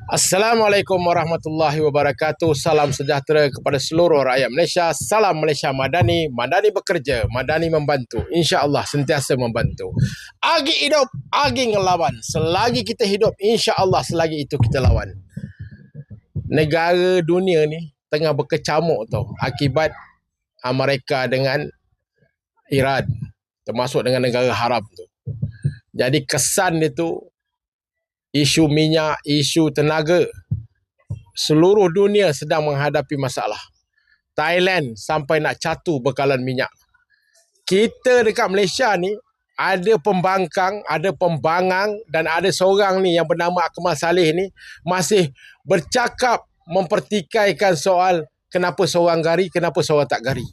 Assalamualaikum warahmatullahi wabarakatuh. Salam sejahtera kepada seluruh rakyat Malaysia. Salam Malaysia Madani. Madani bekerja, Madani membantu. InsyaAllah sentiasa membantu. Agi hidup, agi ngelawan. Selagi kita hidup, insyaAllah selagi itu kita lawan. Negara dunia ni tengah berkecamuk tau akibat Amerika dengan Iran, termasuk dengan negara Arab tu. Jadi kesan dia tu, isu minyak, isu tenaga, seluruh dunia sedang menghadapi masalah. Thailand sampai nak catu bekalan minyak. Kita dekat Malaysia ni ada pembangkang, ada pembangang dan ada seorang ni yang bernama Akmal Saleh ni masih bercakap mempertikaikan soal kenapa seorang gari, kenapa seorang tak gari.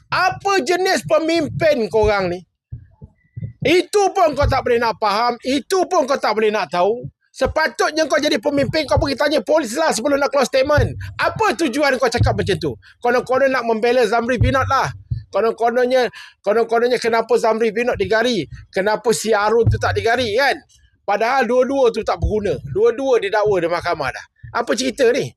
Apa jenis pemimpin korang ni? Itu pun kau tak boleh nak faham, itu pun kau tak boleh nak tahu. Sepatutnya kau jadi pemimpin, kau pergi tanya polis lah sebelum nak keluar statement. Apa tujuan kau cakap macam tu? Konon-konon nak membela Zamri Pinot lah. Konon-kononnya kenapa Zamri Pinot digari? Kenapa si Arun tu tak digari kan? Padahal dua-dua tu tak berguna. Dua-dua didakwa di mahkamah dah. Apa cerita ni?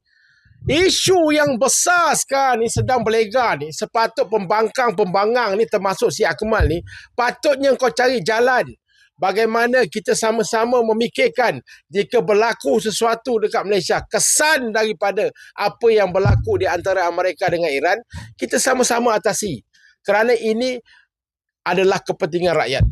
Isu yang besar sekarang ni sedang berlega ni, sepatut pembangkang-pembangang ni termasuk si Akmal ni, patutnya kau cari jalan bagaimana kita sama-sama memikirkan jika berlaku sesuatu dekat Malaysia, kesan daripada apa yang berlaku di antara Amerika dengan Iran, kita sama-sama atasi. Kerana ini adalah kepentingan rakyat.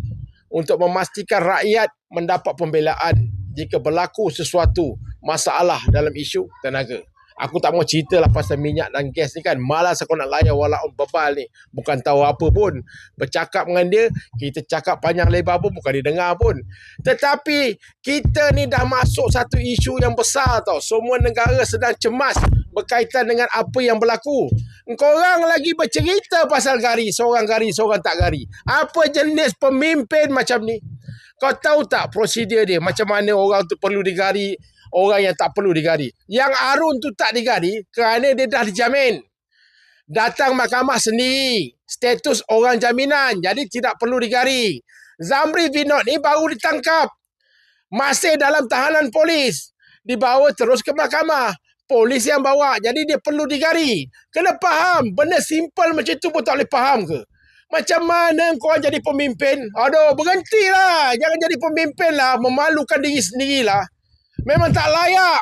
Untuk memastikan rakyat mendapat pembelaan jika berlaku sesuatu masalah dalam isu tenaga. Aku tak mau cerita lah pasal minyak dan gas ni kan. Malas aku nak layan walaupun bebal ni. Bukan tahu apa pun. Bercakap dengan dia, kita cakap panjang lebar pun bukan dia dengar pun. Tetapi kita ni dah masuk satu isu yang besar tau. Semua negara sedang cemas berkaitan dengan apa yang berlaku. Korang lagi bercerita pasal gari, seorang tak gari. Apa jenis pemimpin macam ni? Kau tahu tak prosedur dia? Macam mana orang tu perlu digari, orang yang tak perlu digari. Yang Arun tu tak digari kerana dia dah dijamin. Datang mahkamah sendiri. Status orang jaminan. Jadi tidak perlu digari. Zamri Pinot ni baru ditangkap. Masih dalam tahanan polis. Dibawa terus ke mahkamah. Polis yang bawa. Jadi dia perlu digari. Kena faham. Benda simple macam tu pun tak boleh faham ke? Macam mana korang jadi pemimpin? Aduh, berhentilah. Jangan jadi pemimpin lah. Memalukan diri sendirilah. Memang tak layak.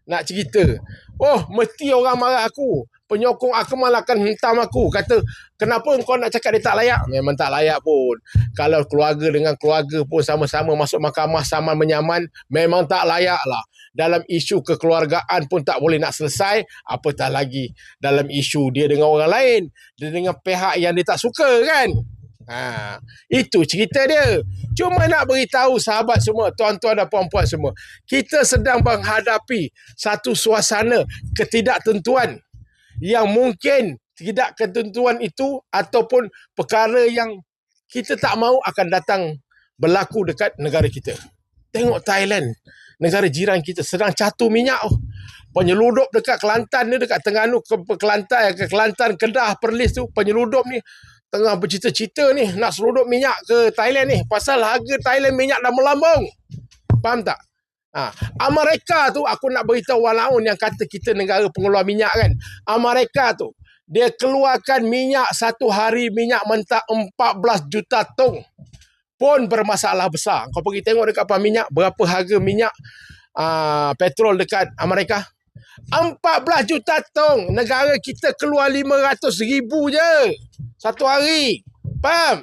Nak cerita. Oh, mesti orang marah aku. Penyokong Akmal akan hentam aku. Kata, kenapa kau nak cakap dia tak layak? Memang tak layak pun. Kalau keluarga dengan keluarga pun sama-sama masuk mahkamah saman menyaman, memang tak layak lah. Dalam isu kekeluargaan pun tak boleh nak selesai. Apatah lagi dalam isu dia dengan orang lain. Dia dengan pihak yang dia tak suka kan? Itu cerita dia. Cuma nak beritahu sahabat semua, tuan-tuan dan puan-puan semua, kita sedang menghadapi satu suasana ketidaktentuan yang mungkin tidak ketentuan itu ataupun perkara yang kita tak mahu akan datang berlaku dekat negara kita. Tengok Thailand, negara jiran kita sedang catu minyak. Penyeludup dekat Kelantan ni, dekat Terengganu ke Kelantan, Kedah, Perlis tu, penyeludup ni tengah bercita-cita ni nak seludup minyak ke Thailand ni. Pasal harga Thailand minyak dah melambung. Faham tak? Amerika tu, aku nak beritahu walaupun yang kata kita negara pengeluar minyak kan. Amerika tu, dia keluarkan minyak satu hari, minyak mentah 14 juta tong. Pun bermasalah besar. Kau pergi tengok dekat pam minyak, berapa harga minyak petrol dekat Amerika. 14 juta tong. Negara kita keluar 500,000 je satu hari. Faham?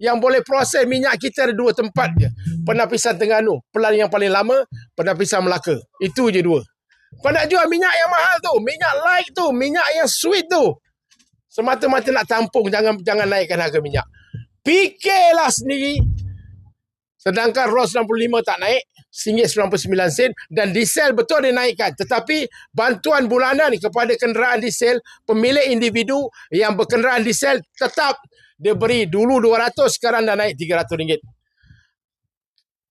Yang boleh proses minyak kita ada dua tempat je. Penapisan Terengganu, pelan yang paling lama, penapisan Melaka. Itu je dua. Kau nak jual minyak yang mahal tu, minyak light tu, minyak yang sweet tu, semata-mata nak tampung, jangan naikkan harga minyak. Fikirlah sendiri. Sedangkan ROS 95 tak naik, RM1.99 dan diesel betul dia naikkan. Tetapi bantuan bulanan kepada kenderaan diesel, pemilik individu yang berkenderaan diesel tetap dia beri. Dulu 200, sekarang dah naik RM300.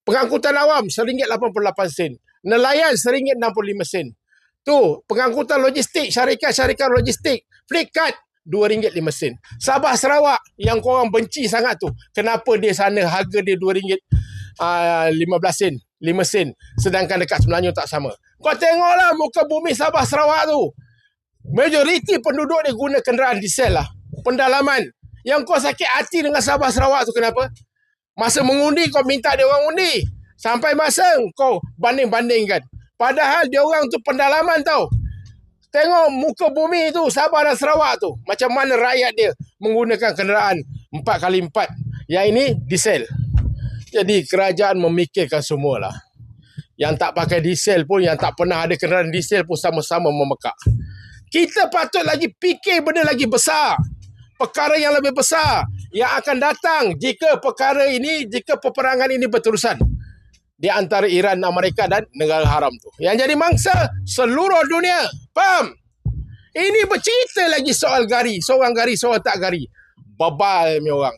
Pengangkutan awam RM1.88. Nelayan RM1.65. Tu, pengangkutan logistik, syarikat logistik, Flipkart RM2.05. Sabah Sarawak yang korang benci sangat tu, kenapa dia sana harga dia RM2.15? 5 sen. Sedangkan dekat Semenanjung tak sama. Kau tengoklah muka bumi Sabah Sarawak tu. Majoriti penduduk dia guna kenderaan diesel lah. Pendalaman. Yang kau sakit hati dengan Sabah Sarawak tu kenapa? Masa mengundi kau minta dia orang undi. Sampai masa kau banding-bandingkan. Padahal dia orang tu pendalaman tau. Tengok muka bumi tu Sabah dan Sarawak tu. Macam mana rakyat dia menggunakan kenderaan 4x4. Yang ini diesel. Jadi kerajaan memikirkan semualah. Yang tak pakai diesel pun, yang tak pernah ada kenderaan diesel pun sama-sama memekak. Kita patut lagi fikir benda lagi besar. Perkara yang lebih besar yang akan datang jika peperangan ini berterusan di antara Iran, Amerika dan negara haram tu. Yang jadi mangsa seluruh dunia. Faham? Ini bercerita lagi soal gari. Seorang gari, seorang tak gari. Babal ni orang.